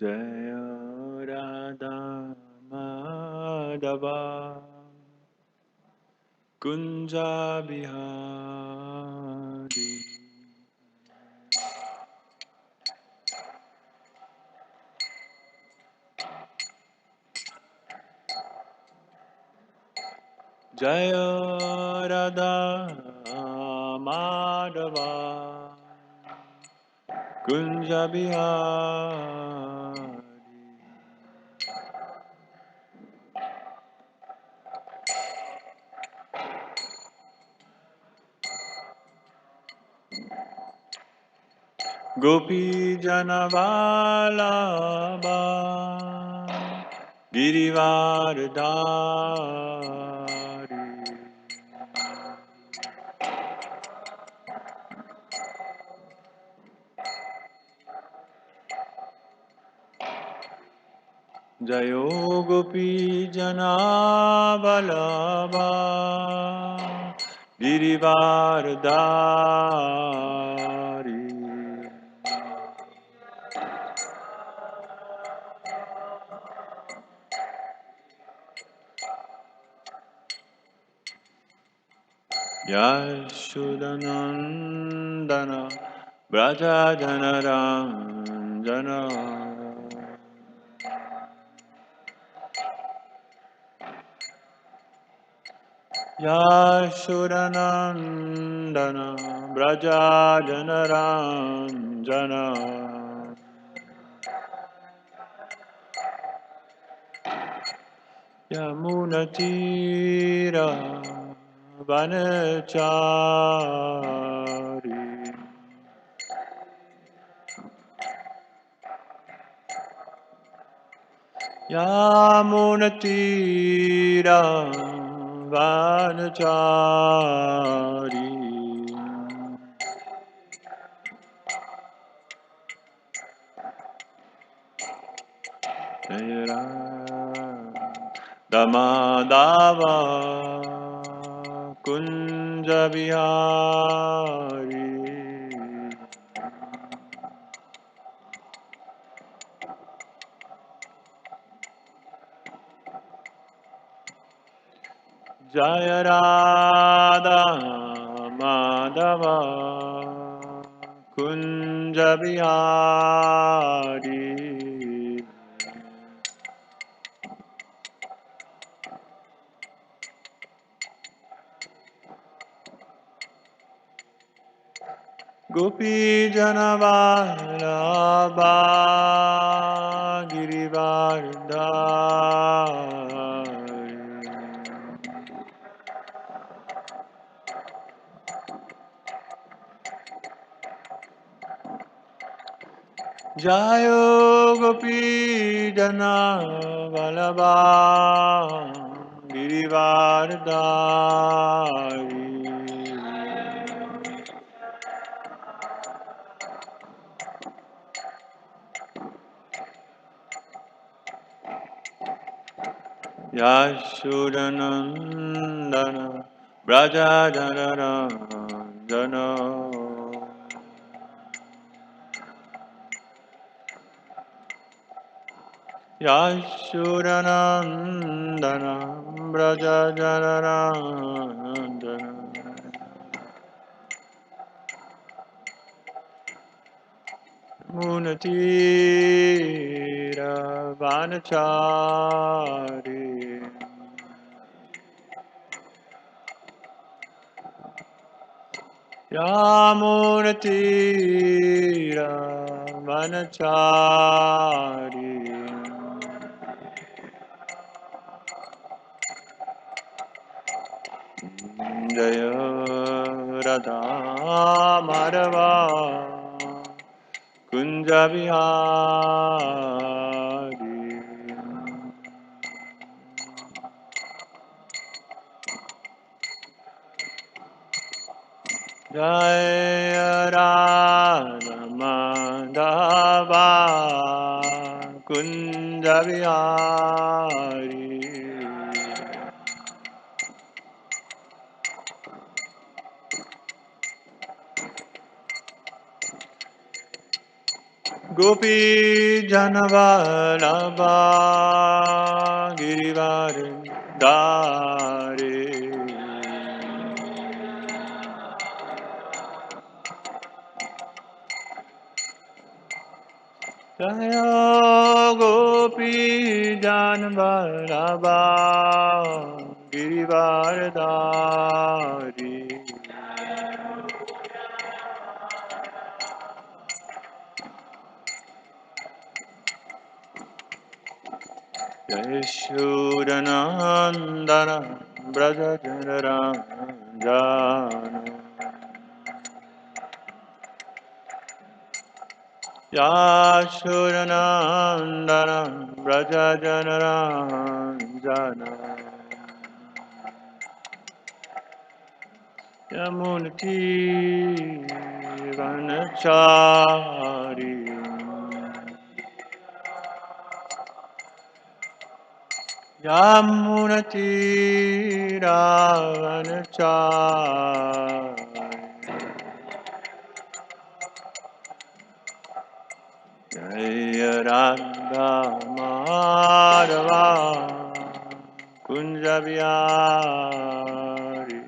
Jaya Radha Madhava Kunja Bihari. Jaya Radha Madhava Kunja Bihari. Gopi Janavalabha Girivardhari. Jayo Gopi Janavalabha Girivardhari. Yashodanandana Braja Janaranjana Yashodanandana Braja Janaranjana Yamunatira Vanachari Yamunatira Vanachari Jaya Damadava Kunja Vihari. Jaya Radha Madhava Kunja Vihari. Gopi Janavalabha Girivardhari. Jayo Gopi Janavalabha Girivardhari. Yashodanandana Braja Janaranjana Yashodanandana Braja Janaranjana Munatira Vanachari Yamunatira Vanachari Jaya Radha Madhava Kunja Vihari. Jaya Radha Madhava Kunja Vihari. Gopi Janavallabha Girivardhari Jaya Gopi Janavallabha Girivardhari Yashodanandana Brajajanarajana Yashodanandana Brajajanarajana Yamunati Vanachari Yamunati Ravanachari Jaya Radha Madhava Kunja Vihari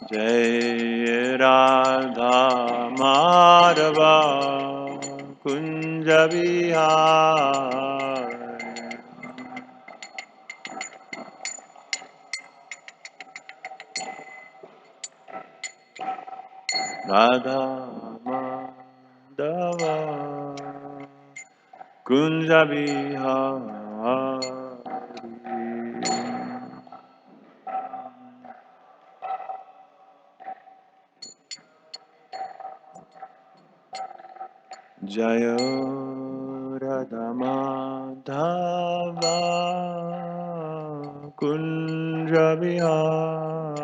Jaya Radha Madhava Kunja Vihari Radha Madhava Kunja Vihari Jaya Radha Madhava Kunja Vihari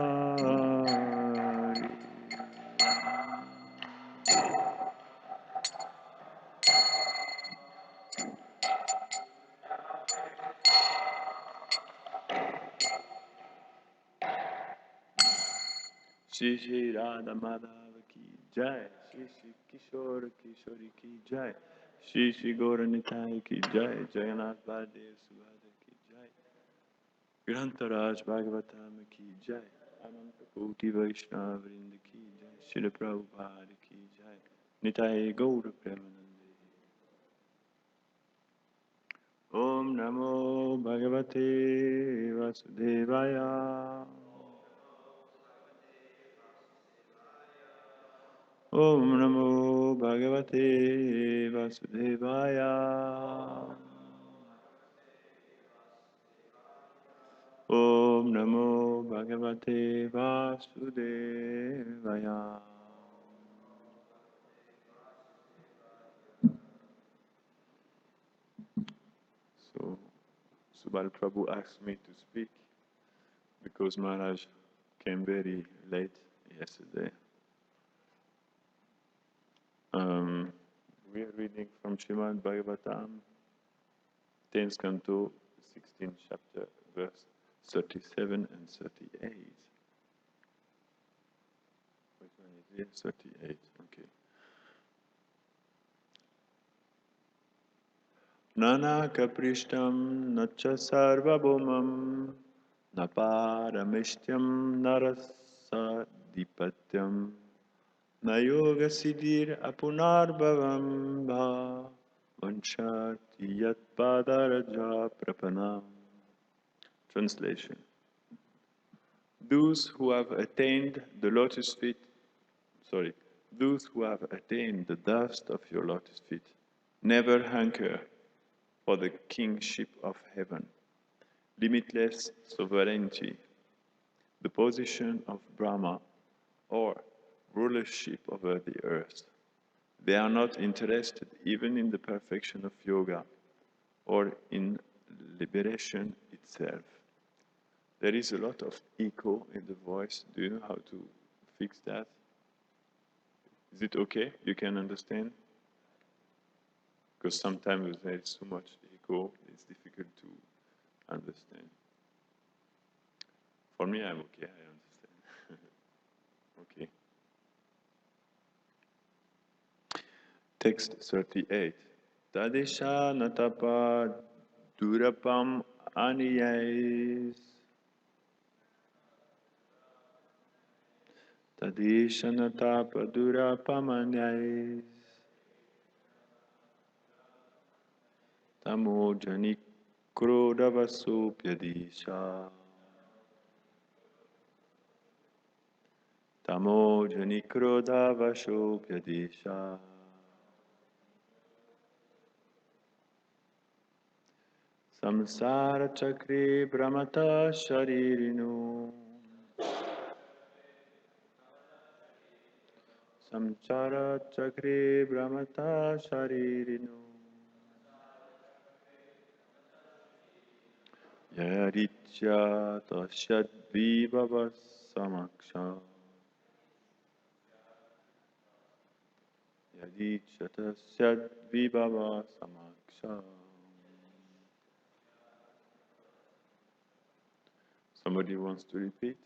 Shri Shri Radha Madhava ki Jai Shri Shri Kishore Kishori ki Jai Shri Shri Gaura Nitai ki Jai Jagannath Baladev Subhadra ki Jai Grantaraj Bhagavatam ki Jai Ananta Koti Vaishnava Vrinda ki Jai Srila Prabhupada ki Jai Nitai Gaura Premanande Om Namo Bhagavate Vasudevaya Om Namo Bhagavate Vasudevaya Om Namo Bhagavate Vasudevaya So, Subal Prabhu asked me to speak because Maharaj came very late yesterday. We are reading from Srimad Bhagavatam, 10th canto, 16th chapter, verse 37 and 38. Which one is it? 38, okay. Nana kaprishtam nacha sarvabhumam naparamishtyam narasa dipatyam na yoga siddhir apunarbhavam bha vanchati yat padaraja prapanam. Translation. Those who have attained the lotus feet, those who have attained the dust of your lotus feet, never hanker for the kingship of heaven, limitless sovereignty, the position of Brahma, or rulership over the earth. They are not interested even in the perfection of yoga or in liberation itself. There is a lot of echo in the voice. Do you know how to fix that? Is it okay? You can understand? Because sometimes there is so much echo, it's difficult to understand. For me, I'm okay, I understand. Text 38. Tadisha natapa durapam aniyais. Tadisha natapa durapam aniyais. Tamojani krodavasupyadisha. Tamojani krodavasupyadisha. Samsara chakri brahmata sharirinu. Samsara chakri brahmata sharirinu. Yaditya tashyad vibhava samaksha. Yaditya tashyad vibhava samaksha. Somebody wants to repeat?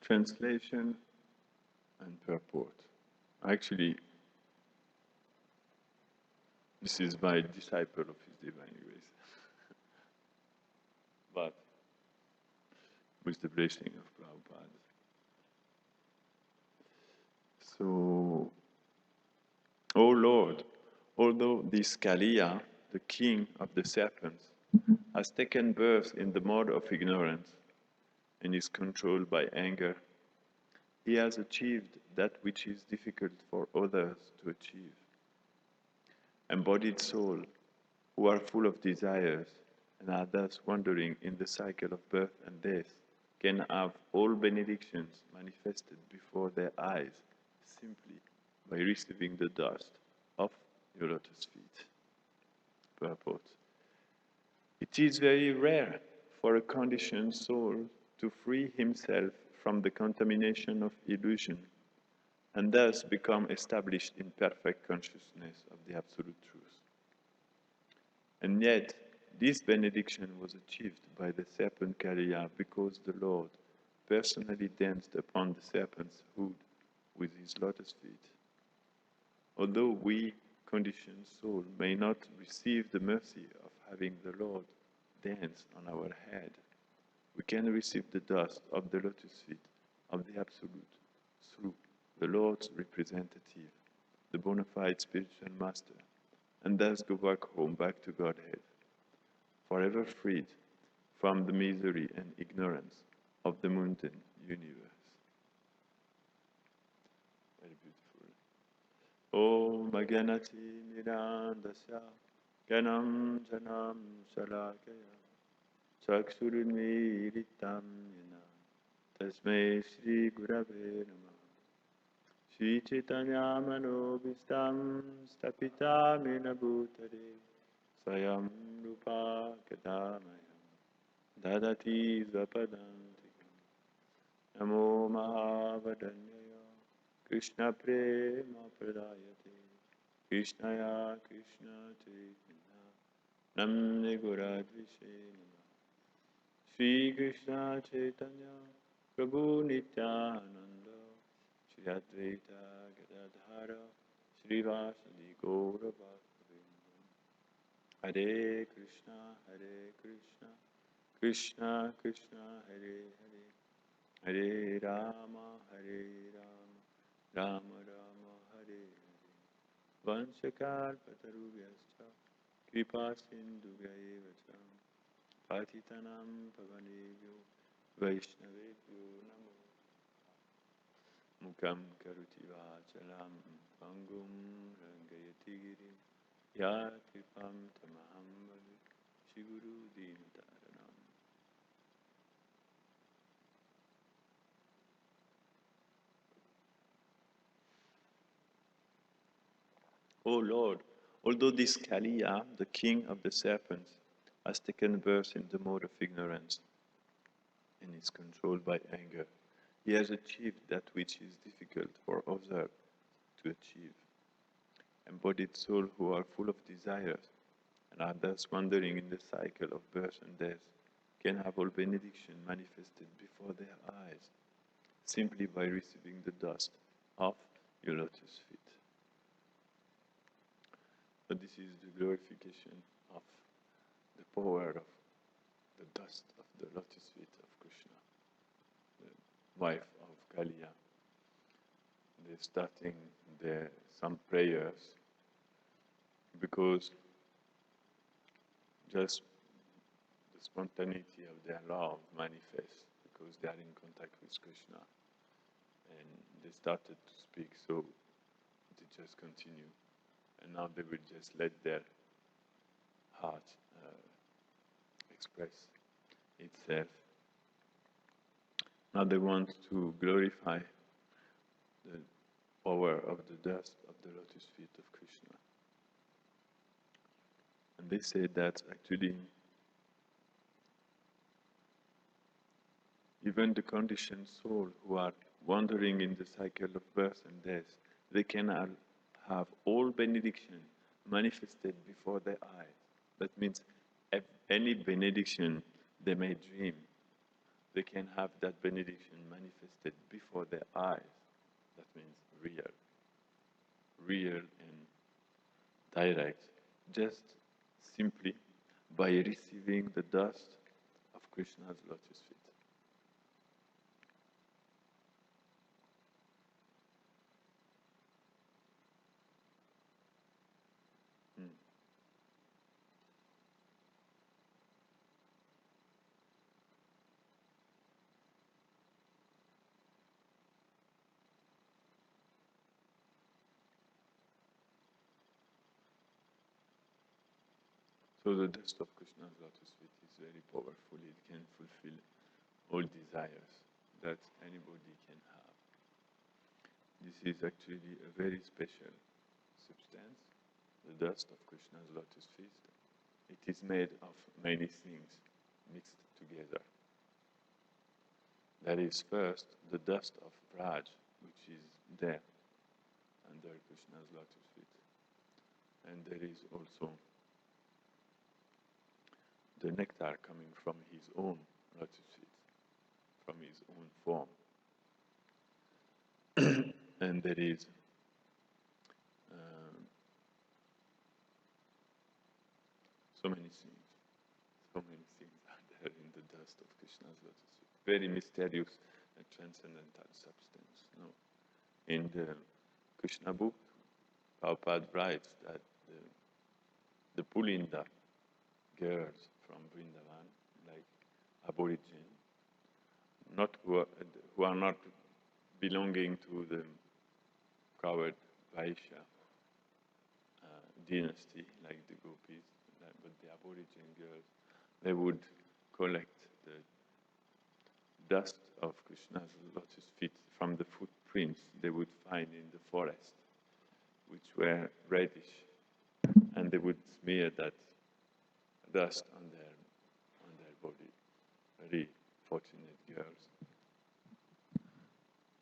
Translation and purport. Actually, this is by disciple of His Divine Grace, but with the blessing of Prabhupada. So, O Lord, although this Kaliya, the king of the serpents, has taken birth in the mode of ignorance and is controlled by anger, he has achieved that which is difficult for others to achieve. Embodied soul, who are full of desires and are thus wandering in the cycle of birth and death, can have all benedictions manifested before their eyes simply by receiving the dust of your lotus feet. Purport. It is very rare for a conditioned soul to free himself from the contamination of illusion and thus become established in perfect consciousness of the Absolute Truth. And yet, this benediction was achieved by the serpent Kaliya because the Lord personally danced upon the serpent's hood with his lotus feet. Although we, conditioned soul, may not receive the mercy of having the Lord dance on our head, we can receive the dust of the lotus feet of the Absolute through the Lord's representative, the bona fide spiritual master, and thus go back to Godhead, forever freed from the misery and ignorance of the mundane universe. Very beautiful. Om Ganati Mirandasya Ganam Janam Shalakaya Chaksurunmiritam Yena Tasmai Shri Gurave Namah Shri Chaitanya Manobhistam Stapita Mena Bhutare Swayam Rupa Kadamaya Dadati Zapadantikam Namo Mahavadanyaya Krishna Prema Pradayate Krishnaya Krishna Chaitanya Namne Guradvishe Namah Shri Krishna Chaitanya Prabhu Nityananda Shri Advaita Gadadhara Shri Vasadi Gaura Bhaktivinoda Hare Krishna Krishna Krishna Hare Hare Hare Rama Rama Rama Hare Hare Vanchakalpatarubhyascha Kripa Sindhubhyaeva Patitanam Pavanebhyo Vaishnavebhyo Namo Mukam Karuti Vachalam Pangum Rangayati Girim Yatripam Tamaham Vade Shiguru Dinataranam. O Lord, although this Kaliya, the king of the serpents, has taken birth in the mode of ignorance and is controlled by anger, he has achieved that which is difficult for others to achieve. Embodied souls who are full of desires and are thus wandering in the cycle of birth and death can have all benediction manifested before their eyes, simply by receiving the dust of your lotus feet. So this is the glorification of the power of the dust of the lotus feet of Krishna, the wife of Kaliya. They're starting some prayers because just the spontaneity of their love manifests because they are in contact with Krishna. And they started to speak, so they just continue. And now they will just let their heart express itself. Now they want to glorify the power of the dust of the lotus feet of Krishna. And they say that actually even the conditioned soul who are wandering in the cycle of birth and death, they can have all benediction manifested before their eyes. That means any benediction they may dream, they can have that benediction manifested before their eyes. That means real and direct, just simply by receiving the dust of Krishna's lotus feet. So the dust of Krishna's lotus feet is very powerful. It can fulfill all desires that anybody can have. This is actually a very special substance, the dust of Krishna's lotus feet. It is made of many things mixed together. There is first the dust of Braj, which is there under Krishna's lotus feet. And there is also the nectar coming from his own lotus feet, from his own form. And there is so many things are there in the dust of Krishna's lotus feet. Very mysterious and transcendental substance. No? In the Krishna book, Prabhupada writes that the Pulinda girls from Vrindavan, like Aborigine, who are not belonging to the coward Vaishya dynasty, like the Gopis, but the Aborigine girls, they would collect the dust of Krishna's lotus feet from the footprints they would find in the forest, which were reddish, and they would smear that dust on their body. Very fortunate girls,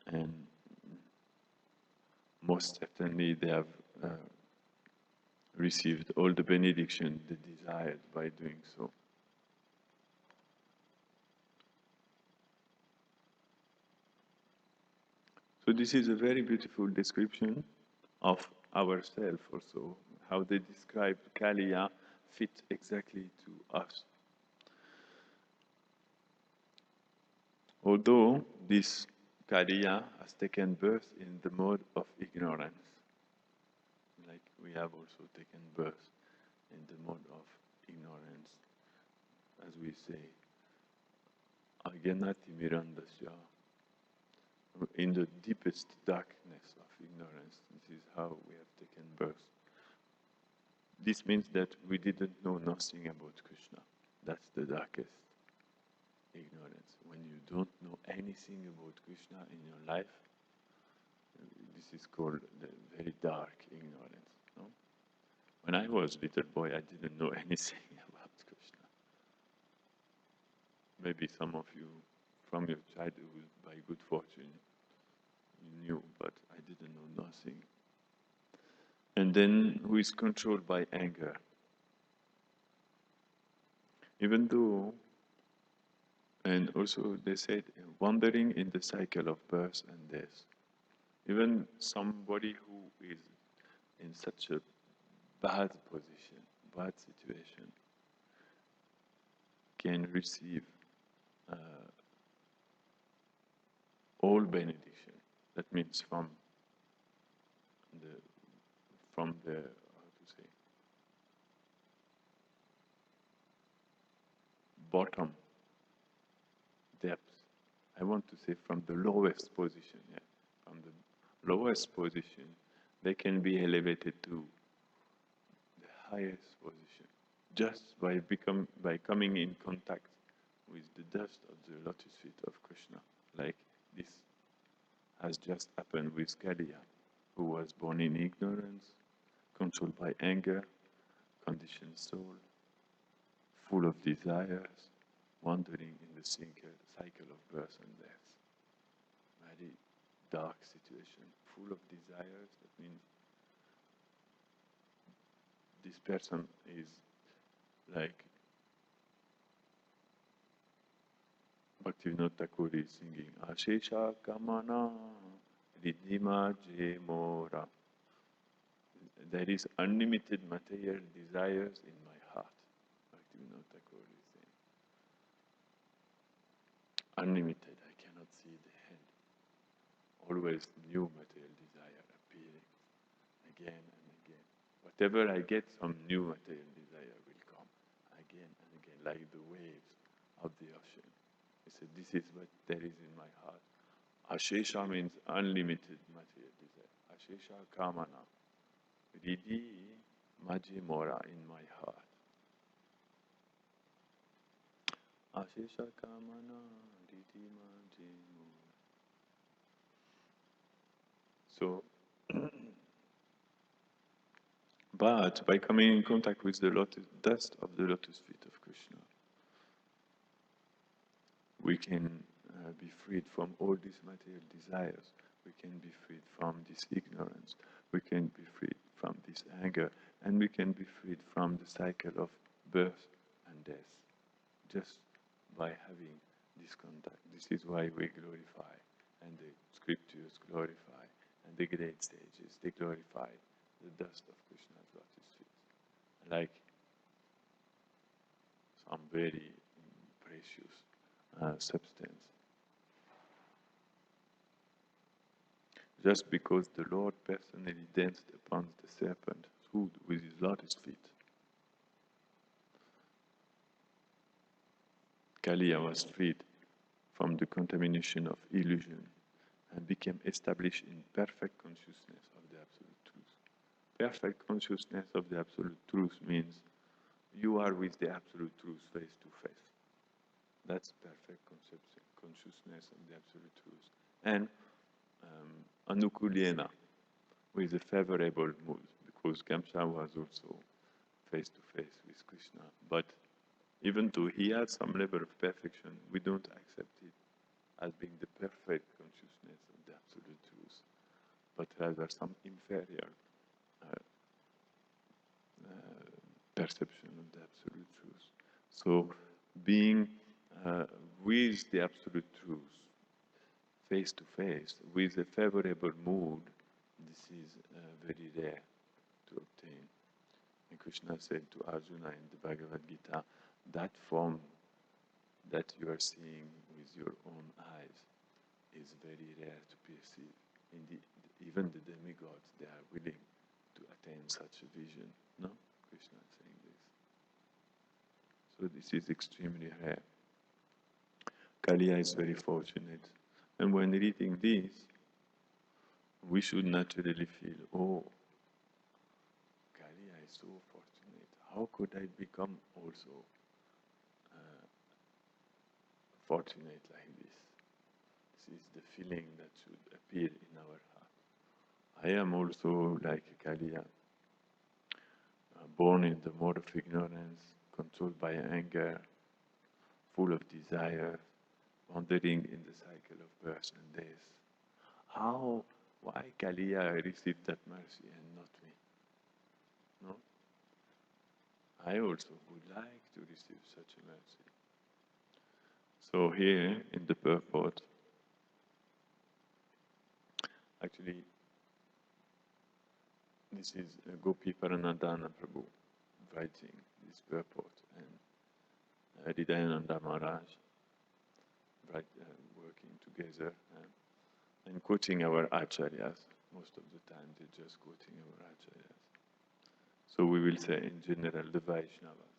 and most certainly they have received all the benediction they desired by doing so. So this is a very beautiful description of ourselves also, how they describe Kaliya fit exactly to us. Although this Kaliya has taken birth in the mode of ignorance, like we have also taken birth in the mode of ignorance, as we say, Agyanati Mirandasya, in the deepest darkness of ignorance. This is how we have taken birth. This means that we didn't know nothing about Krishna. That's the darkest ignorance. When you don't know anything about Krishna in your life, this is called the very dark ignorance. No? When I was a little boy, I didn't know anything about Krishna. Maybe some of you, from your childhood, by good fortune, you knew, but I didn't know nothing. And then who is controlled by anger? Even though, and also they said, wandering in the cycle of birth and death. Even somebody who is in such a bad position, bad situation, can receive all benediction. That means from the how to say, bottom depth. I want to say from the lowest position. Yeah, from the lowest position, they can be elevated to the highest position just by coming in contact with the dust of the lotus feet of Krishna. Like this has just happened with Kaliya, who was born in ignorance, controlled by anger, conditioned soul, full of desires, wandering in the cycle of birth and death. Very dark situation, full of desires. That means this person is like Bhaktivinoda Thakur is singing, Ashesha Kamana Ridhima Je Mora. There is unlimited material desires in my heart. Bhaktivinoda Thakur is saying, unlimited, I cannot see the end. Always new material desire appearing again and again. Whatever I get, some new material desire will come again and again, like the waves of the ocean. He said, this is what there is in my heart. Ashesha means unlimited material desire. Ashesha Kamana. Ridhi Maji Mora, in my heart. Ashesha Kamana Ridhi Maji Mora. So, but by coming in contact with the dust of the lotus feet of Krishna, we can be freed from all these material desires. We can be freed from this ignorance. We can be freed from this anger. And we can be freed from the cycle of birth and death, just by having this contact. This is why we glorify, and the scriptures glorify, and the great sages, they glorify the dust of Krishna's lotus feet, like some very precious substance. just because the Lord personally danced upon the serpent's hood with his lotus feet. Kaliya was freed from the contamination of illusion and became established in perfect consciousness of the Absolute Truth. Perfect consciousness of the Absolute Truth means you are with the Absolute Truth face to face. That's perfect consciousness of the Absolute Truth. And Anukulena, with a favorable mood, because Kamsa was also face to face with Krishna. But even though he had some level of perfection, we don't accept it as being the perfect consciousness of the Absolute Truth, but rather some inferior perception of the Absolute Truth. So being with the Absolute Truth, face to face, with a favorable mood, this is very rare to obtain. And Krishna said to Arjuna in the Bhagavad Gita, that form that you are seeing with your own eyes is very rare to perceive. Indeed, even the demigods, they are willing to attain such a vision. No? Krishna is saying this. So this is extremely rare. Kaliya is very fortunate. And when reading this, we should naturally feel, oh, Kaliya is so fortunate. How could I become also fortunate like this? This is the feeling that should appear in our heart. I am also like Kaliya, born in the mode of ignorance, controlled by anger, full of desire, wandering in the cycle of birth and death. Why Kaliya received that mercy and not me? No? I also would like to receive such a mercy. So here in the purport, actually, this is Gopi Paranadhana Prabhu writing this purport, and Hridayananda Maharaj working together and quoting our acharyas. Most of the time they're just quoting our acharyas. So we will say in general the Vaishnavas.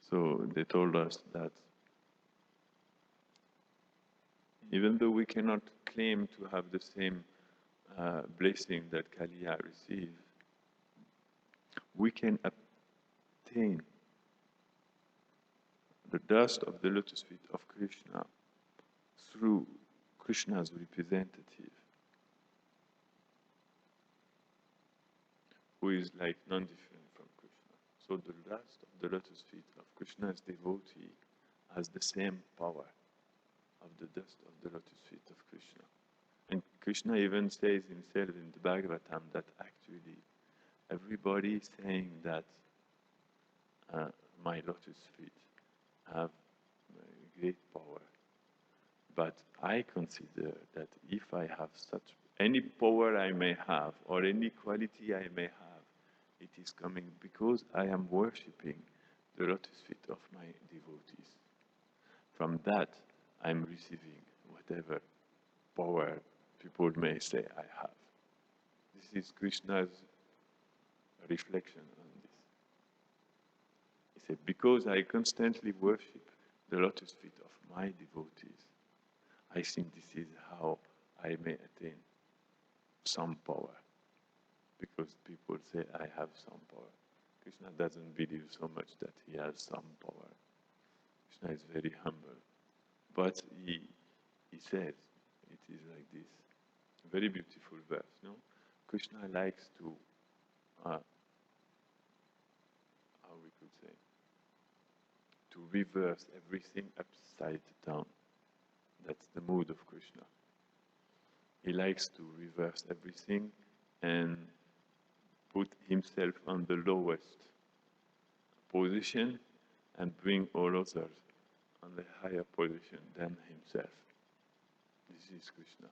So they told us that even though we cannot claim to have the same blessing that Kaliya received, we can obtain the dust of the lotus feet of Krishna through Krishna's representative, who is like non-different from Krishna. So the dust of the lotus feet of Krishna's devotee has the same power of the dust of the lotus feet of Krishna. And Krishna even says himself in the Bhagavatam that actually everybody saying that my lotus feet have great power. But I consider that if I have any power I may have, or any quality I may have, it is coming because I am worshipping the lotus feet of my devotees. From that, I'm receiving whatever power people may say I have. This is Krishna's reflection on this. He said, because I constantly worship the lotus feet of my devotees, I think this is how I may attain some power. Because people say I have some power. Krishna doesn't believe so much that he has some power. Krishna is very humble. But he says, it is like this. A very beautiful verse, no? Krishna likes to, how we could say, to reverse everything upside down. That's the mood of Krishna. He likes to reverse everything and put himself on the lowest position and bring all others on the higher position than himself. This is Krishna.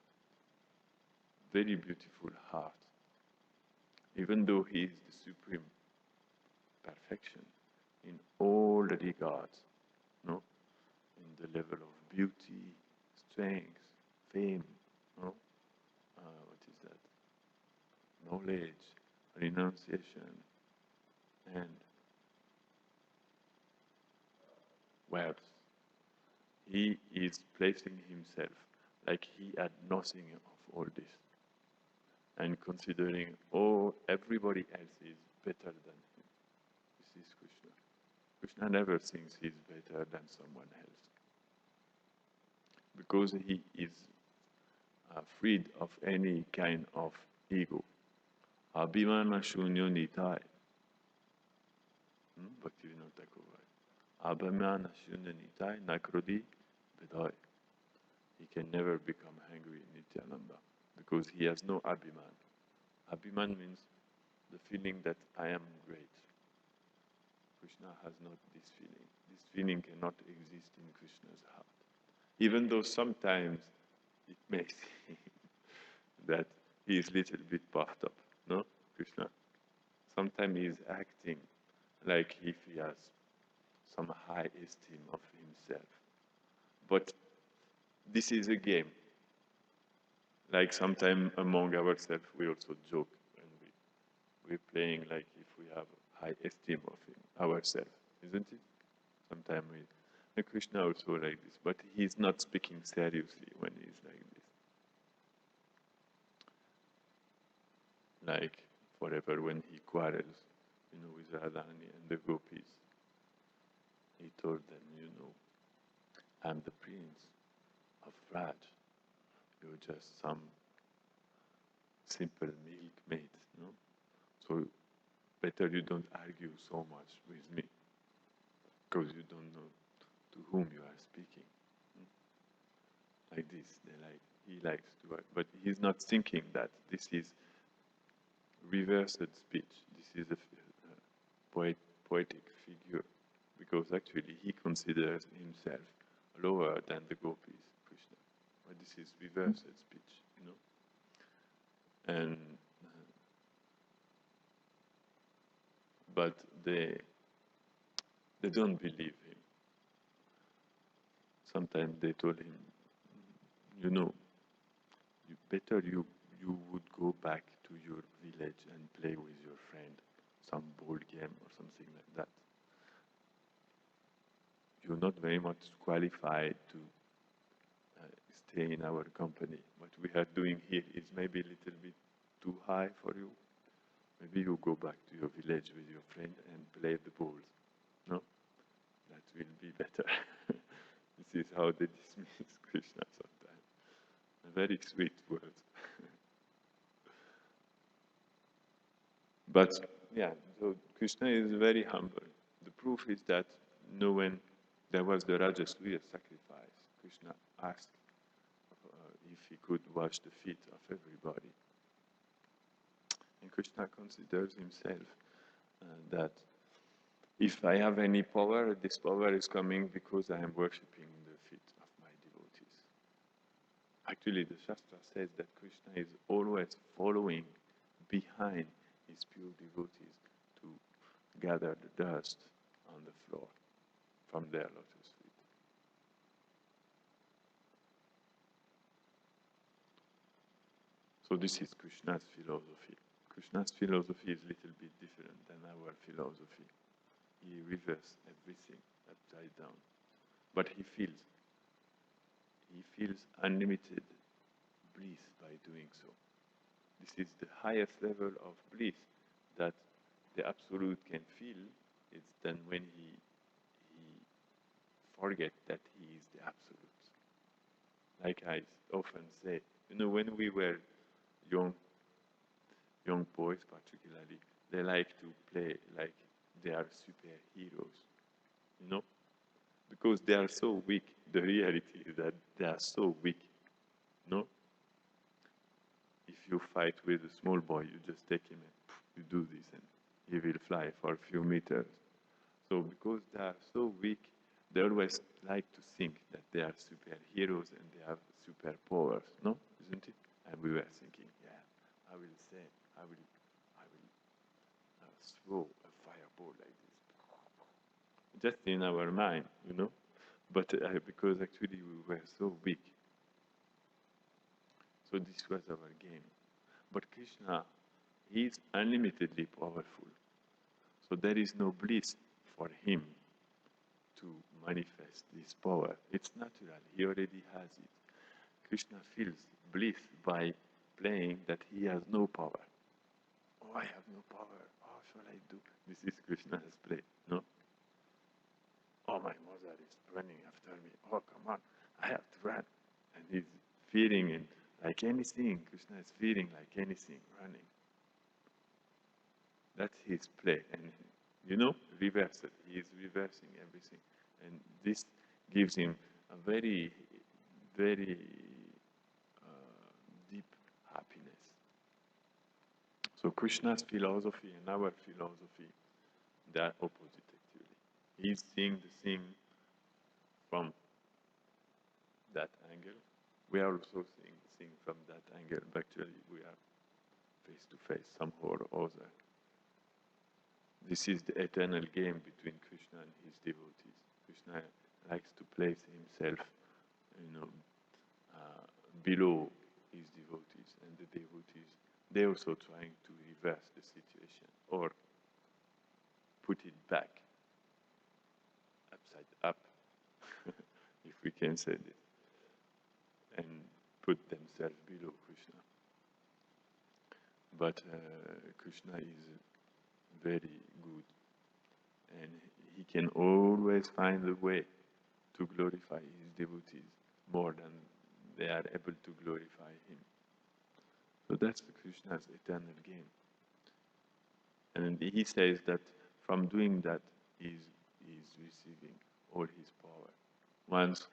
Very beautiful heart. Even though he is the supreme perfection in all regards, no? In the level of beauty, strength, fame, no? knowledge, renunciation, and wealth. He is placing himself like he had nothing of all this, and considering, oh, everybody else is better than him. This is Krishna. Krishna never thinks he's better than someone else, because he is freed of any kind of ego. Abhimana shunyo nitai. Bhaktivinoda Thakur. Abhimana shunyo nitai nakrodi bedai. He can never become angry in Nityananda because he has no abhiman. Abhiman means the feeling that I am great. Krishna has not this feeling. This feeling cannot exist in Krishna's heart. Even though sometimes it may seem that he is a little bit puffed up, no, Krishna? Sometimes he is acting like if he has some high esteem of himself. But this is a game. Like sometimes among ourselves we also joke and we're playing like if we have high esteem of ourselves, isn't it? Sometimes and Krishna also like this, but he's not speaking seriously when he's like this. Like forever when he quarrels, with Radhani and the gopis, he told them, I'm the prince of Raj. You're just some simple milkmaid, no? So better you don't argue so much with me, because you don't know to whom you are speaking. Like this, he likes to argue, but he's not thinking that this is reversed speech. This is a poetic figure, because actually he considers himself lower than the gopis, Krishna. But this is reversed speech, and but they don't believe him. Sometimes they told him, you would go back to your village and play with your friend, some board game or something like that. You're not very much qualified to stay in our company. What we are doing here is maybe a little bit too high for you. Maybe you go back to your village with your friend and play the balls. No? That will be better. This is how they dismiss Krishna sometimes. A very sweet word. But yeah, so Krishna is very humble. The proof is that when there was the Rajasuya sacrifice, Krishna asked if he could wash the feet of everybody. And Krishna considers himself that if I have any power, this power is coming because I am worshipping the feet of my devotees. Actually, the Shastra says that Krishna is always following behind his pure devotees to gather the dust on the floor from their lotus feet. So this is Krishna's philosophy. Krishna's philosophy is a little bit different than our philosophy. He reverses everything upside down. But he feels unlimited bliss by doing so. This is the highest level of bliss that the Absolute can feel. It's then when he forgets that he is the Absolute. Like I often say, when we were young boys particularly, they like to play like they are superheroes, because they are so weak. The reality is that they are so weak, If you fight with a small boy, you just take him and you do this and he will fly for a few meters. So because they are so weak, they always like to think that they are superheroes and they have superpowers, no? Isn't it? And we were thinking, I will throw a fireball like this. Just in our mind, But because actually we were so weak. So this was our game. But Krishna He is unlimitedly powerful. So there is no bliss for him to manifest this power. It's natural. He already has it. Krishna feels bliss by playing that he has no power. Oh, I have no power. How shall I do? This is Krishna's play, no? Oh, my mother is running after me. Oh, come on. I have to run. And he's feeling it like anything. Krishna is feeling like anything, running. That's his play. And, reverse it. He is reversing everything. And this gives him a very, very deep happiness. So Krishna's philosophy and our philosophy, they are opposite actually. He's seeing the thing from that angle. We are also seeing the thing from that angle, but actually we are face to face somehow or other. This is the eternal game between Krishna and his devotees. Krishna likes to place himself, below his devotees, and the devotees, they're also trying to reverse the situation or put it back, upside up, if we can say this, and put themselves below Krishna. But Krishna is very good, and he can always find a way to glorify his devotees more than they are able to glorify him. So that's Krishna's eternal game. And he says that from doing that, he's receiving all his power. Once,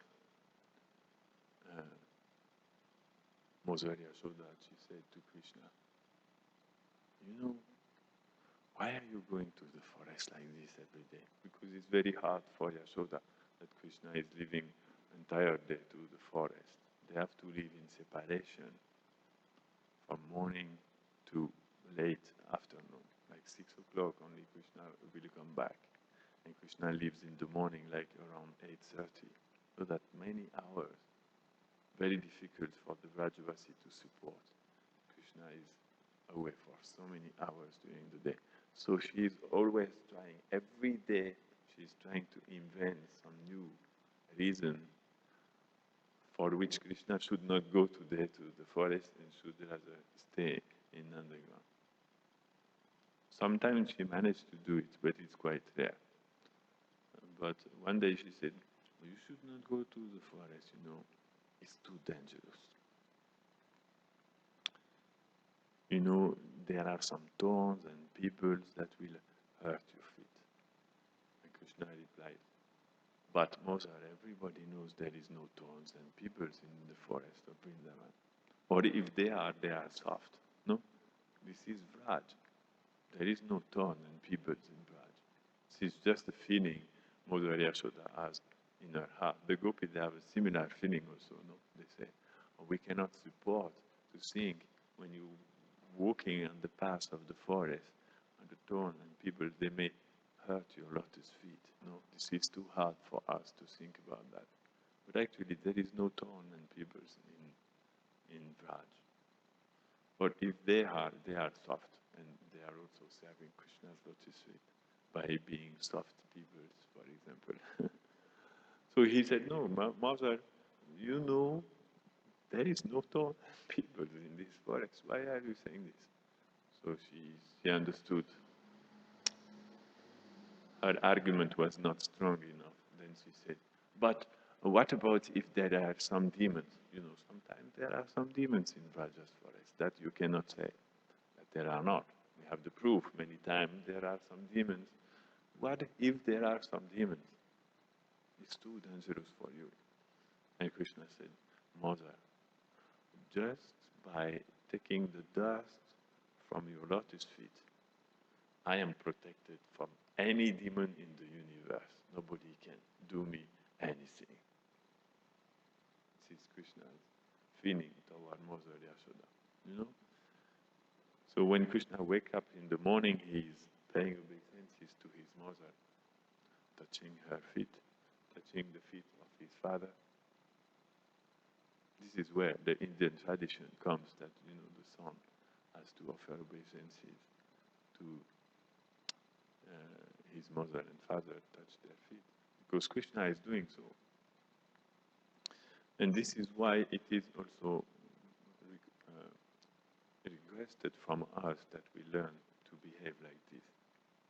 Mother Yasoda, she said to Krishna, why are you going to the forest like this every day? Because it's very hard for Yasoda that Krishna is living entire day to the forest. They have to live in separation from morning to late afternoon. Like 6 o'clock only Krishna will come back. And Krishna lives in the morning like around 8:30. So that many hours, very difficult for the Vrajavasi to support. Krishna is away for so many hours during the day. So she is always trying, every day she's trying to invent some new reason for which Krishna should not go today to the forest and should rather stay in underground. Sometimes she managed to do it, but it's quite rare. But one day she said, you should not go to the forest, it's too dangerous. There are some thorns and pebbles that will hurt your feet. And Krishna replied, but Mother, everybody knows there is no thorns and pebbles in the forest of Vrindavan. Or if they are soft. No? This is Vraj. There is no thorn and pebbles in Vraj. This is just a feeling Mother Yasoda has in her heart. The gopis, they have a similar feeling also. No? They say, we cannot support to sing when you walking on the path of the forest, and the thorn and pebbles, they may hurt your lotus feet. No, this is too hard for us to think about that. But actually, there is no thorn and pebbles in Vraj. But if they are soft, and they are also serving Krishna's lotus feet by being soft pebbles, for example. So he said, no, Mother, there is no thorn and pebbles in this forest. Why are you saying this? So she understood. Her argument was not strong enough. Then she said, but what about if there are some demons? Sometimes there are some demons in Vraja's forest that you cannot say that there are not. We have the proof many times there are some demons. What if there are some demons? It's too dangerous for you. And Krishna said, Mother, just by taking the dust from your lotus feet, I am protected from any demon in the universe. Nobody can do me anything. This is Krishna's feeling toward Mother Yasoda. So when Krishna wakes up in the morning, he is paying obeisances to his mother, touching her feet, touching the feet of his father. This is where the Indian tradition comes that, the son has to offer obeisances to his mother and father, touch their feet, because Krishna is doing so. And this is why it is also requested from us that we learn to behave like this.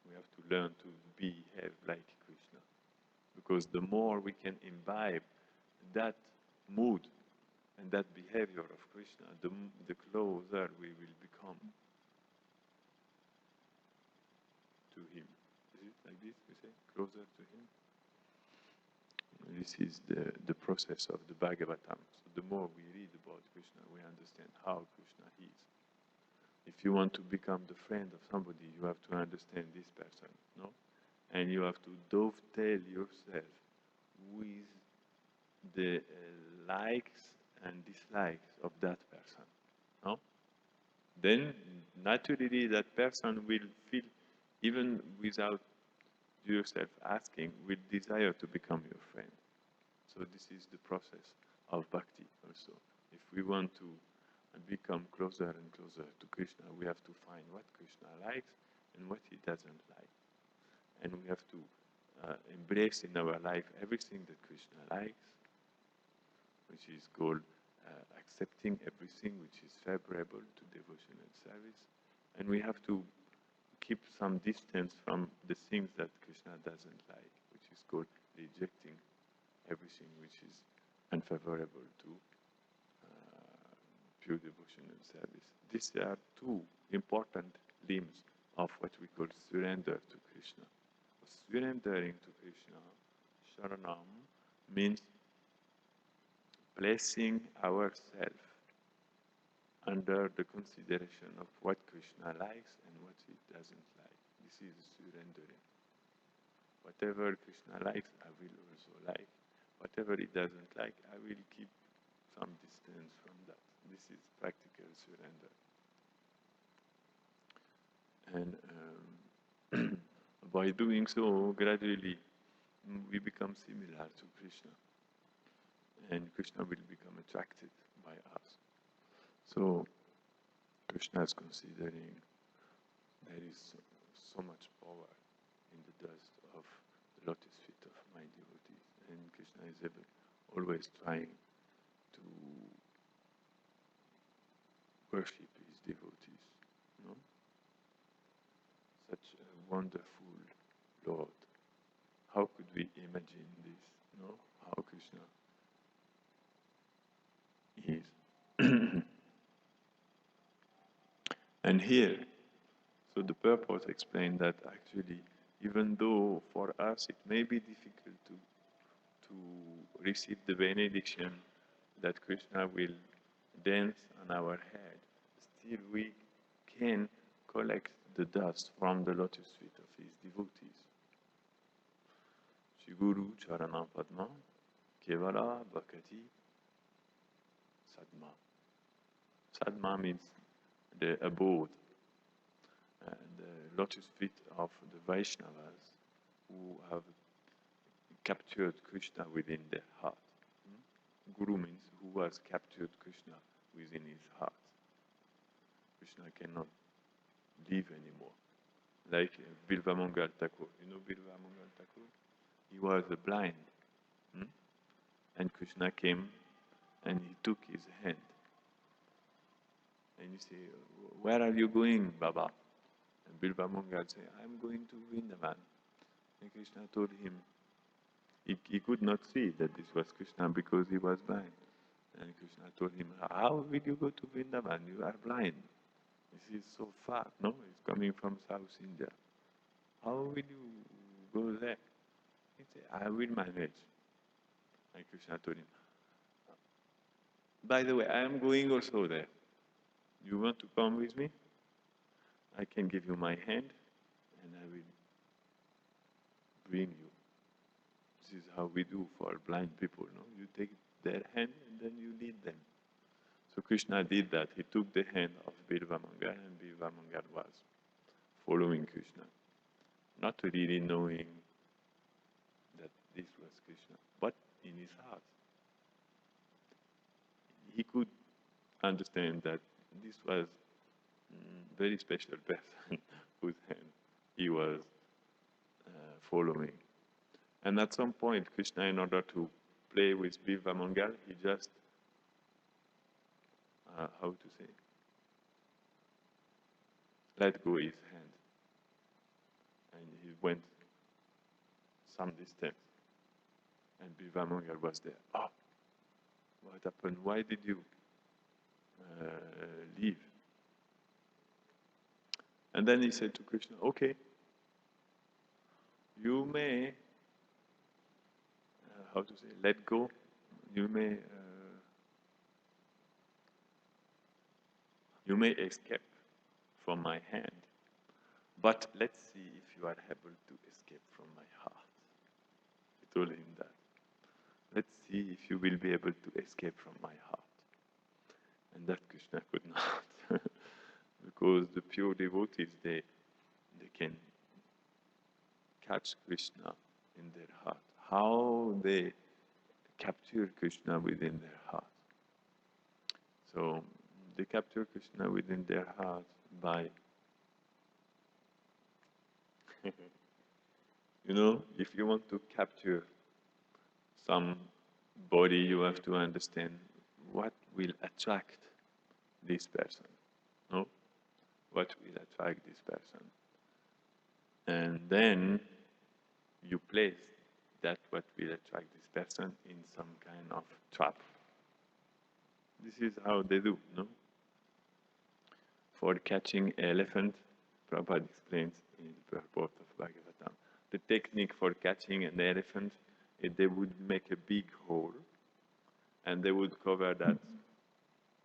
We have to learn to behave like Krishna, because the more we can imbibe that mood and that behavior of Krishna, the closer we will become to him. Is it like this we say? Closer to him? This is the process of the Bhagavatam. So the more we read about Krishna, we understand how Krishna is. If you want to become the friend of somebody, you have to understand this person, no? And you have to dovetail yourself with the likes and dislikes of that person, no? Then naturally that person will feel, even without yourself asking, will desire to become your friend. So this is the process of bhakti also. If we want to become closer and closer to Krishna, we have to find what Krishna likes and what he doesn't like. And we have to embrace in our life everything that Krishna likes, which is called accepting everything which is favorable to devotion and service. And we have to keep some distance from the things that Krishna doesn't like, which is called rejecting everything which is unfavorable to pure devotion and service. These are two important limbs of what we call surrender to Krishna. Surrendering to Krishna, Sharanam, means placing ourselves under the consideration of what Krishna likes and what he doesn't like. This is surrendering. Whatever Krishna likes, I will also like. Whatever he doesn't like, I will keep some distance from that. This is practical surrender. And by doing so, gradually we become similar to Krishna. And Krishna will become attracted by us. So Krishna is considering there is so much power in the dust of the lotus feet of my devotees. And Krishna is always trying to worship his devotees. No? Such a wonderful Lord. How could we imagine this? No? How Krishna is. And here, so the purport explained that actually, even though for us it may be difficult to receive the benediction that Krishna will dance on our head, still we can collect the dust from the lotus feet of his devotees. Shiguru Charanam Padma Kevala Bhakati Sadma. Sadma means the abode, the lotus feet of the Vaishnavas who have captured Krishna within their heart. Guru means who has captured Krishna within his heart. Krishna cannot live anymore. Like Bilvamangal Thakur. You know Bilvamangal Thakur? He was blind. And Krishna came and he took his hand. And you say, where are you going, Baba? And Bilvamangal said, I'm going to Vrindavan. And Krishna told him, he could not see that this was Krishna because he was blind. And Krishna told him, how will you go to Vrindavan? You are blind. This is so far, no? It's coming from South India. How will you go there? He said, I will manage. And Krishna told him, by the way, I am going also there. You want to come with me? I can give you my hand and I will bring you. This is how we do for blind people, no? You take their hand and then you lead them. So Krishna did that. He took the hand of Bilvamangal and Bilvamangal was following Krishna. Not really knowing that this was Krishna, but in his heart. He could understand that this was very special person whose hand he was following. And at some point, Krishna, in order to play with Bivamangal, he just, how to say, let go his hand. And he went some distance. And Bivamangal was there. Oh, what happened? Why did you leave? And then he said to Krishna, okay, you may, how to say, let go. You may escape from my hand, but let's see if you are able to escape from my heart. I told him that. Let's see if you will be able to escape from my heart. And that Krishna could not. Because the pure devotees, they can catch Krishna in their heart. How they capture Krishna within their heart. So they capture Krishna within their heart by, if you want to capture some body, you have to understand what will attract this person. No? What will attract this person? And then you place that what will attract this person in some kind of trap. This is how they do, no? For catching elephant, Prabhupada explains in the purport of Bhagavatam, the technique for catching an elephant is they would make a big hole and they would cover that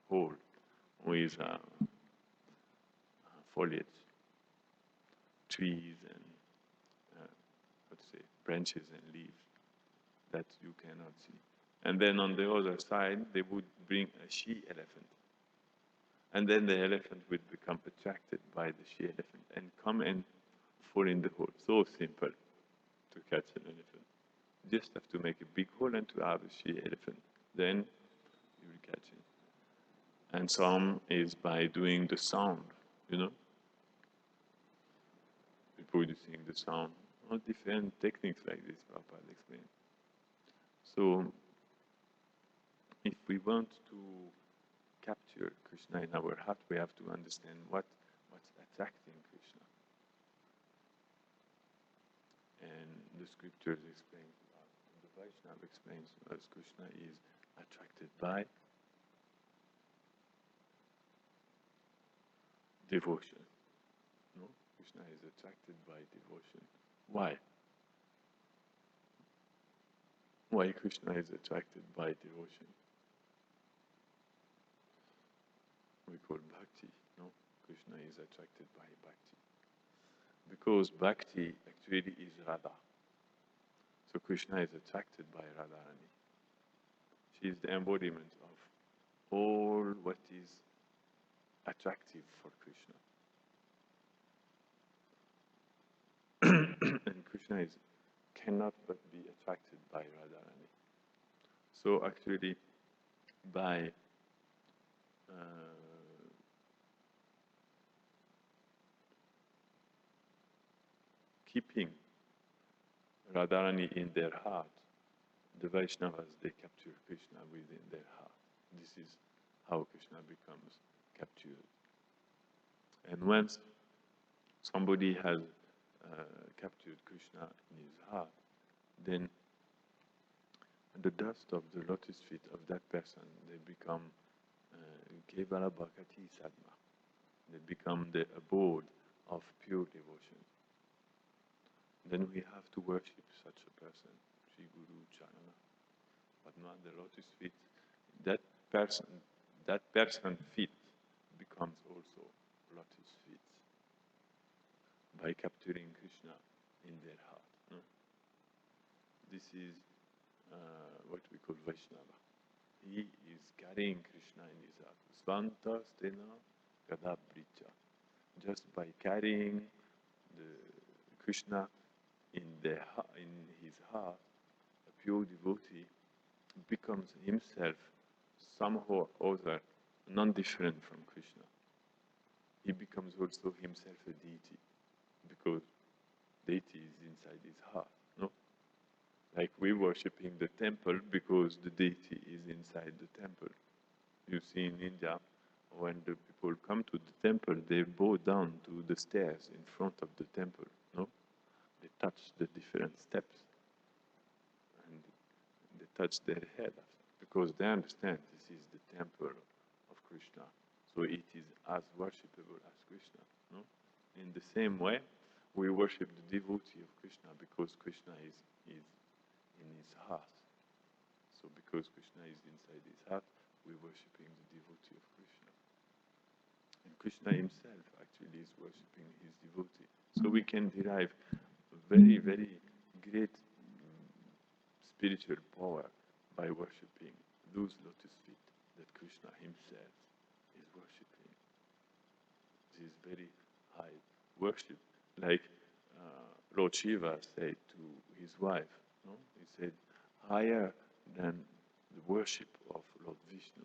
hole with foliage, trees and branches and leaves that you cannot see. And then on the other side, they would bring a she-elephant. And then the elephant would become attracted by the she-elephant and come and fall in the hole. So simple to catch an elephant. You just have to make a big hole and to have a she-elephant. Then you will catch it. And some is by doing the sound, reproducing the sound. All different techniques like this, Prabhupada explained. So, if we want to capture Krishna in our heart, we have to understand what's attracting Krishna. And the scriptures explain, the Vaishnava explains, as Krishna is attracted by devotion. No? Krishna is attracted by devotion. Why? Why Krishna is attracted by devotion? We call bhakti, no? Krishna is attracted by bhakti. Because bhakti actually is Radha. So Krishna is attracted by Radharani. She is the embodiment of all what is attractive for Krishna. And Krishna cannot but be attracted by Radharani. So actually, by keeping Radharani in their heart, the Vaishnavas, they capture Krishna within their heart. This is how Krishna becomes captured. And once somebody has captured Krishna in his heart, then the dust of the lotus feet of that person, they become Kevala Bhakati Sadma. They become the abode of pure devotion. Then we have to worship such a person, Sri Guru Charana. But not the lotus feet. That person feet becomes also lotus feet by capturing Krishna in their heart. No? This is what we call Vaishnava. He is carrying Krishna in his heart. Svanta stena gadabricha. Just by carrying the Krishna in his heart, a pure devotee becomes himself somehow or other non-different from Krishna. he becomes also himself a deity, because deity is inside his heart, no? Like we worshipping the temple because the deity is inside the temple. You see in India, when the people come to the temple, they bow down to the stairs in front of the temple, no? They touch the different steps, and they touch their head, because they understand this is the temple of Krishna. So it is as worshipable as Krishna, no? In the same way, we worship the devotee of Krishna because Krishna is in his heart. So because Krishna is inside his heart, we're worshipping the devotee of Krishna. And Krishna himself actually is worshipping his devotee. So we can derive a very, very great spiritual power by worshipping those lotus feet that Krishna himself is worshipping. This is very high worship. Like Lord Shiva said to his wife, no? He said, higher than the worship of Lord Vishnu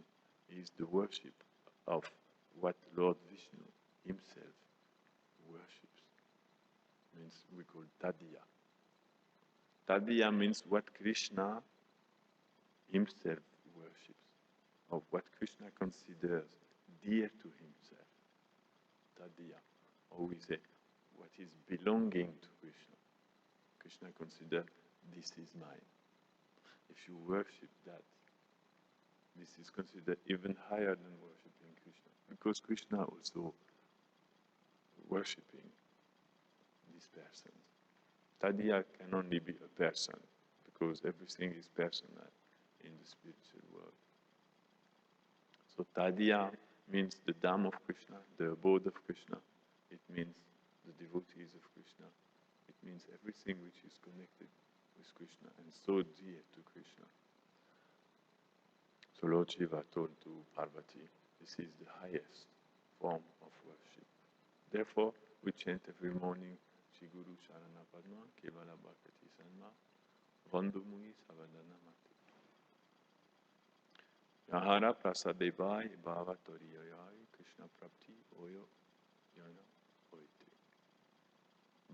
is the worship of what Lord Vishnu himself worships. Means we call Tadiya. Tadiya means what Krishna himself worships, or what Krishna considers dear to himself. Tadiya. Or we say, what is belonging to Krishna. Krishna considers, this is mine. If you worship that, this is considered even higher than worshipping Krishna, because Krishna also worshipping these persons. Tadiya can only be a person, because everything is personal in the spiritual world. So Tadiya means the Dham of Krishna, the abode of Krishna. It means the devotees of Krishna. It means everything which is connected with Krishna and so dear to Krishna. So Lord Shiva told to Parvati, this is the highest form of worship. Therefore, we chant every morning, Shri Guru Sharana Padma, Kevala Bhakati Sanma, Vandumuni Savadana Mati. Yahara Prasadevai Bhava Toriyayai Krishna Prapti Oyo Yana Oiti.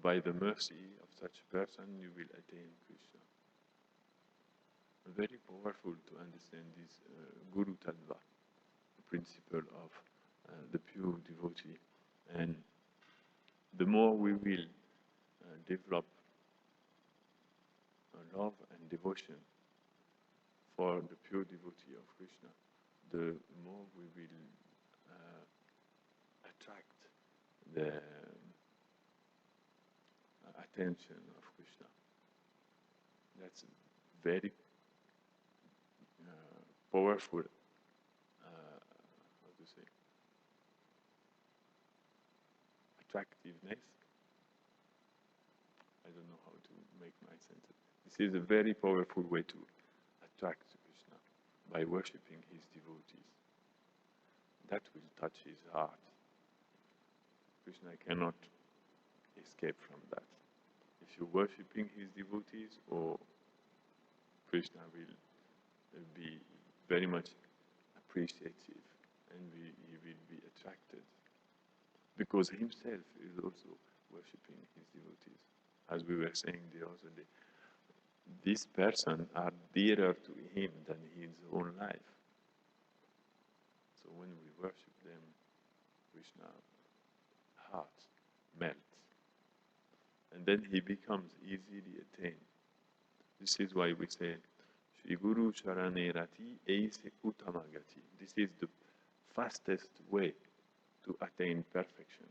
By the mercy of such a person, you will attain Krishna. Very powerful to understand this Guru Tattva, the principle of the pure devotee. And the more we will develop love and devotion for the pure devotee of Krishna, the more we will attract the attention of Krishna. That's very powerful, how to say, attractiveness. I don't know how to make my sentence. This is a very powerful way to attract Krishna, by worshipping his devotees. That will touch his heart. Krishna cannot escape from that. If you're worshipping his devotees, or Krishna will be very much appreciative, and he will be attracted, because himself is also worshipping his devotees. As we were saying the other day, these persons are dearer to him than his own life. So when we worship them, Krishna's heart melts, and then he becomes easily attained. This is why we say, Shri Guru Charane Rati Eise Uttamagati. This is the fastest way to attain perfection.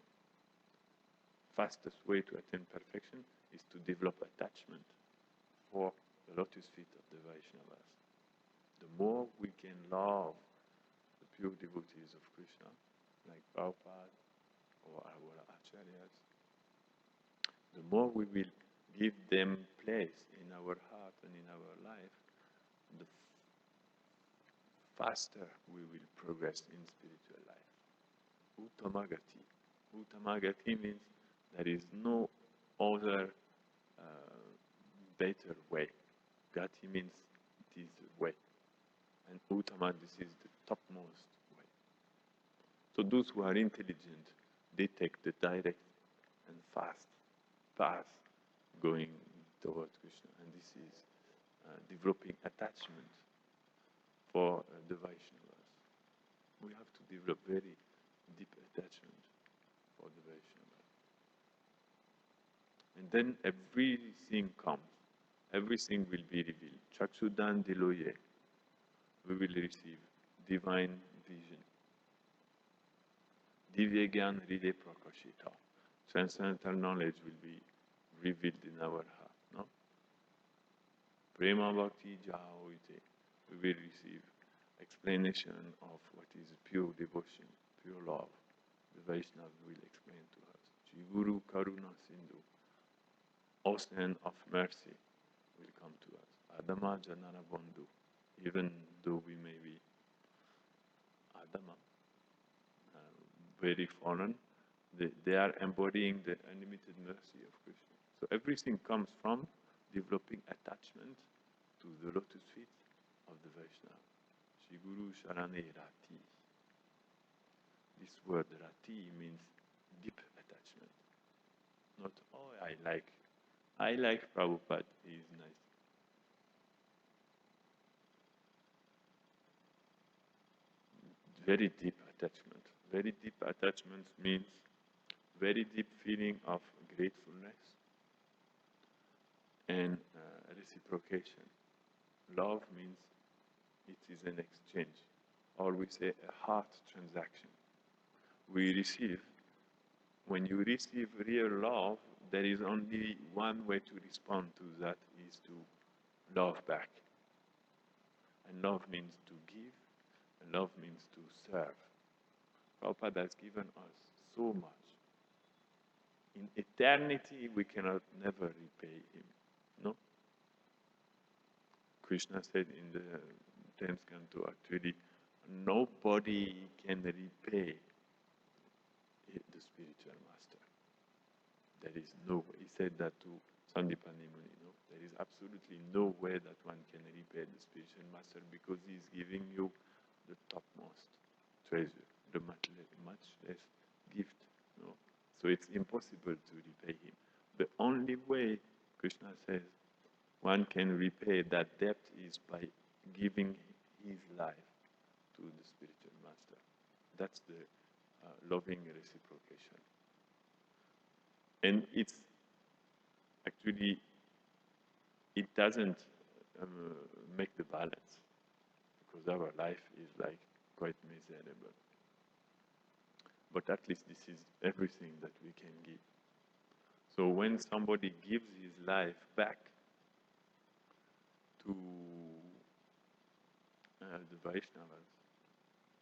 Fastest way to attain perfection is to develop attachment for the lotus feet of the Vaishnavas. The more we can love the pure devotees of Krishna, like Prabhupada or our Acharyas, the more we will give them place in our heart and in our life, the faster we will progress in spiritual life. Uttamagati. Uttamagati means there is no other better way. Gati means it is the way. And Uttama, this is the topmost way. So those who are intelligent, they take the direct and fast path going towards Krishna. And this is developing attachment for the Vaishnavas. We have to develop very deep attachment for the Vaishnavas. And then everything comes. Everything will be revealed. Chakshudan Diloye. We will receive divine vision. Divyagan Ride Prakashita. Transcendental knowledge will be revealed in our heart. No? Prema Bhakti Jahoite. We will receive explanation of what is pure devotion, pure love. The Vaishnava will explain to us. Shri Guru Karuna Sindhu, ocean of mercy, will come to us. Adama Janana Bandhu, even though we may be Adama, very fallen, they are embodying the unlimited mercy of Krishna. So everything comes from developing attachment to the lotus feet of the Vaishnava. Shri Guru Sharane Rati. This word Rati means deep attachment. Not, oh, I like Prabhupada, he is nice. Very deep attachment. Very deep attachment means very deep feeling of gratefulness and reciprocation. Love means it is an exchange, or we say a heart transaction. We receive, when you receive real love, there is only one way to respond to that, is to love back. And love means to give, and love means to serve. Prabhupada has given us so much. In eternity, we cannot never repay him. No? Krishna said in the 10th canto, actually, nobody can repay the spiritual master. There is no way. He said that to Sandipani Muni. No? There is absolutely no way that one can repay the spiritual master, because he is giving you the topmost treasure, the much less gift. No? So it's impossible to repay him. The only way, Krishna says, one can repay that debt is by giving his life to the spiritual master. That's the loving reciprocation. And it's actually, it doesn't make the balance, because our life is like quite miserable. But at least this is everything that we can give. So when somebody gives his life back to the Vaishnavas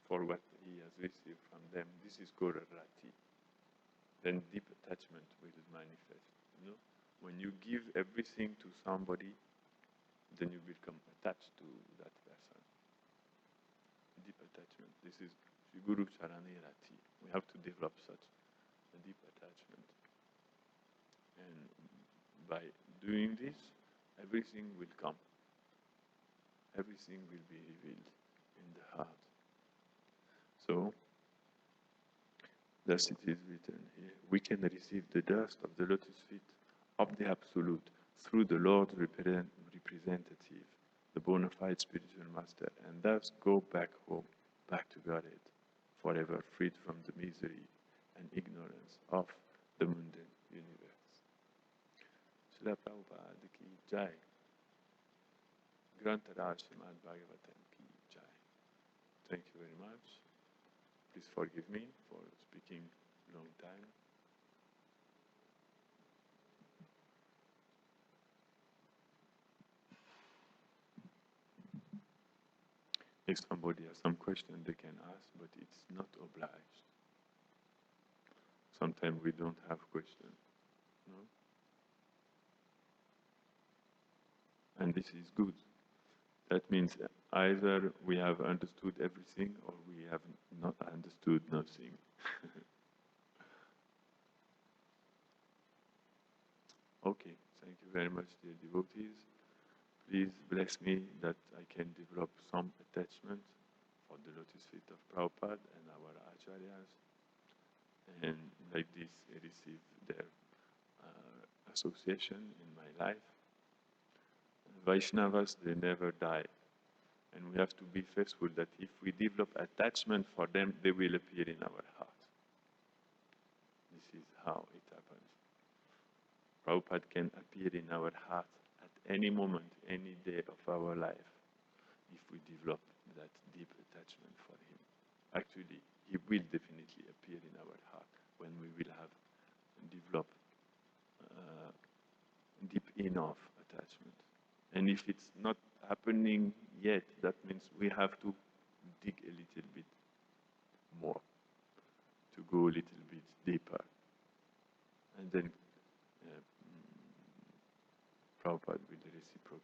for what he has received from them, this is called rati. Then deep attachment will manifest. You know? When you give everything to somebody, then you become attached to that person. Deep attachment. This is Shri Guru Charane Rati. We have to develop such a deep attachment. And by doing this, everything will come. Everything will be revealed in the heart. So, thus it is written here, we can receive the dust of the lotus feet of the Absolute through the Lord's representative, the bona fide spiritual master, and thus go back home, back to Godhead, forever freed from the misery and ignorance of the mundane universe. Srila Prabhupada ki Jai. Grantara Srimad Bhagavatam ki Jai. Thank you very much. Please forgive me for speaking long time. If somebody has some question, they can ask, but it's not obliged. Sometimes we don't have questions. No? And this is good. That means either we have understood everything or we have not understood nothing. Okay, thank you very much, dear devotees. Please bless me that I can develop some attachment for the lotus feet of Prabhupada and our acharyas, And like this, I received their association in my life. Vaishnavas, they never die. And we have to be faithful that if we develop attachment for them, they will appear in our heart. This is how it happens. Prabhupada can appear in our heart at any moment, any day of our life, if we develop that deep attachment for him. Actually, he will definitely appear in our heart when we will have developed deep enough attachment. And if it's not happening yet, that means we have to dig a little bit more, to go a little bit deeper. And then Prabhupada will reciprocate.